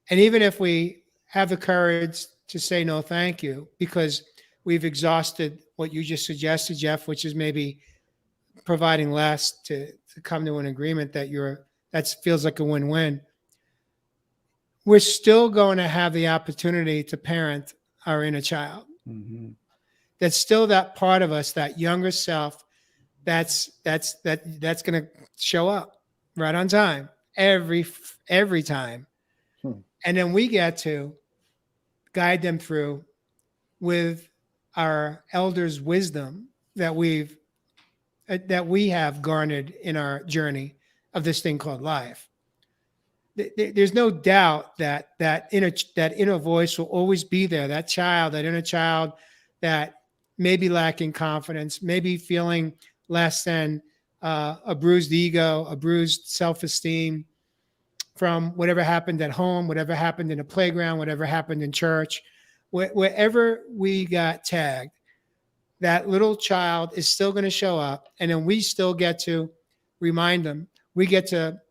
and even if we have the courage to say no, thank you, because we've exhausted what you just suggested, Jeff, which is maybe providing less to come to an agreement that feels like a win-win. We're still going to have the opportunity to parent our inner child. That's still that part of us, that younger self, that's going to show up right on time every time. And then we get to guide them through with our elders' wisdom that we have garnered in our journey of this thing called life. There's no doubt that inner voice will always be there. That inner child that may be lacking confidence, maybe feeling less than, a bruised ego, a bruised self-esteem from whatever happened at home, whatever happened in the playground, whatever happened in church, wherever we got tagged. That little child is still going to show up, and then we still get to remind them. We get to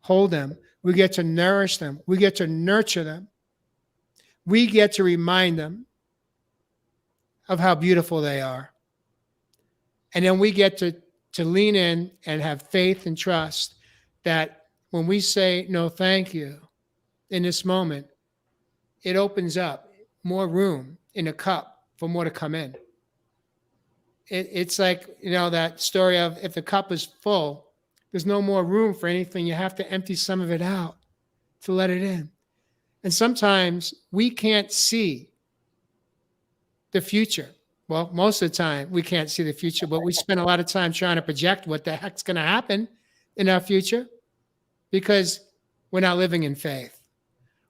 hold them. We get to nourish them. We get to nurture them. we get to remind them of how beautiful they are. And then we get to lean in and have faith and trust that when we say no thank you in this moment, it opens up more room in the cup for more to come in. It's like, that story of if the cup is full, there's no more room for anything. You have to empty some of it out to let it in. And sometimes we can't see the future. Well, most of the time we can't see the future, but we spend a lot of time trying to project what the heck's going to happen in our future because we're not living in faith.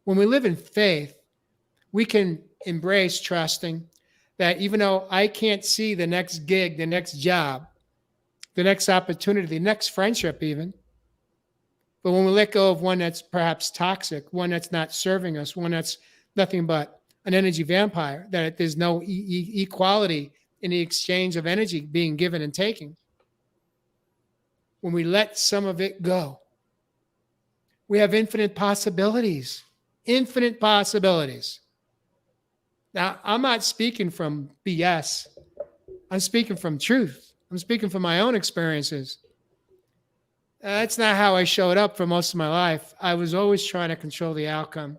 When we live in faith, we can embrace trusting that even though I can't see the next gig, the next job, the next opportunity, the next friendship even, but when we let go of one that's perhaps toxic, one that's not serving us, one that's nothing but an energy vampire, that there's no equality in the exchange of energy being given and taken. When we let some of it go, we have infinite possibilities. Infinite possibilities. Now, I'm not speaking from BS. I'm speaking from truth. I'm speaking from my own experiences. That's not how I showed up for most of my life. I was always trying to control the outcome,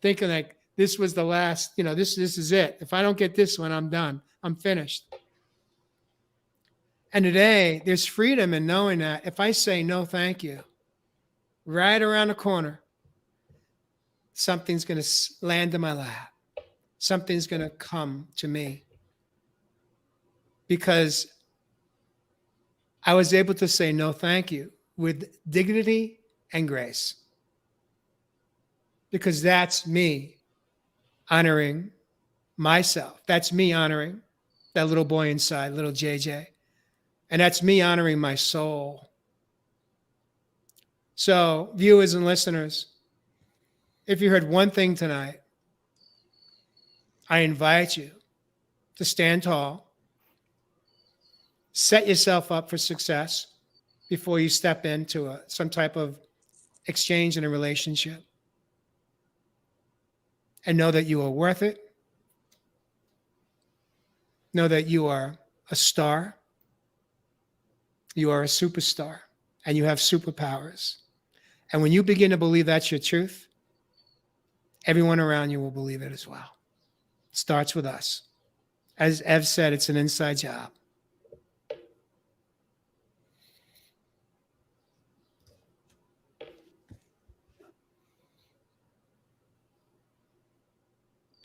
thinking like this was the last, this is it. If I don't get this one, I'm done. I'm finished. And today, there's freedom in knowing that if I say no, thank you, right around the corner, something's going to land in my lap. Something's going to come to me because I was able to say no, thank you with dignity and grace. Because that's me honoring myself. That's me honoring that little boy inside, little JJ. And that's me honoring my soul. So, viewers and listeners, if you heard one thing tonight, I invite you to stand tall, set yourself up for success before you step into some type of exchange in a relationship. And know that you are worth it. Know that you are a star. You are a superstar. And you have superpowers. And when you begin to believe that's your truth, everyone around you will believe it as well. It starts with us. As Ev said, it's an inside job.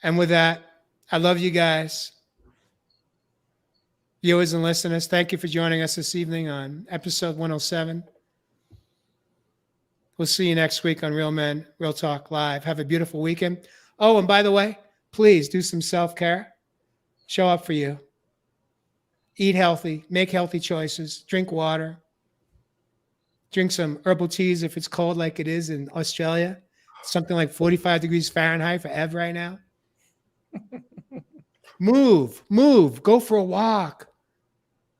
And with that, I love you guys. Viewers and listeners, thank you for joining us this evening on episode 107. We'll see you next week on Real Men, Real Talk Live. Have a beautiful weekend. Oh, and by the way, please do some self-care. Show up for you. Eat healthy. Make healthy choices. Drink water. Drink some herbal teas if it's cold like it is in Australia. Something like 45 degrees Fahrenheit for Ev right now. Move. Go for a walk.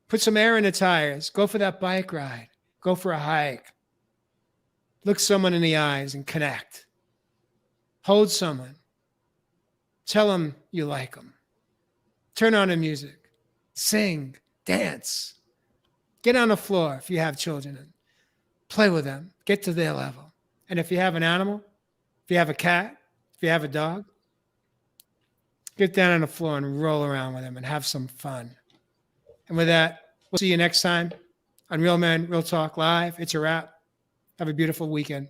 Put some air in the tires. Go for that bike ride. Go for a hike. Look someone in the eyes and connect. Hold someone. Tell them you like them. Turn on the music. Sing. Dance. Get on the floor if you have children and play with them. Get to their level. And if you have an animal, if you have a cat, if you have a dog, get down on the floor and roll around with them and have some fun. And with that, we'll see you next time on Real Men, Real Talk Live. It's a wrap. Have a beautiful weekend.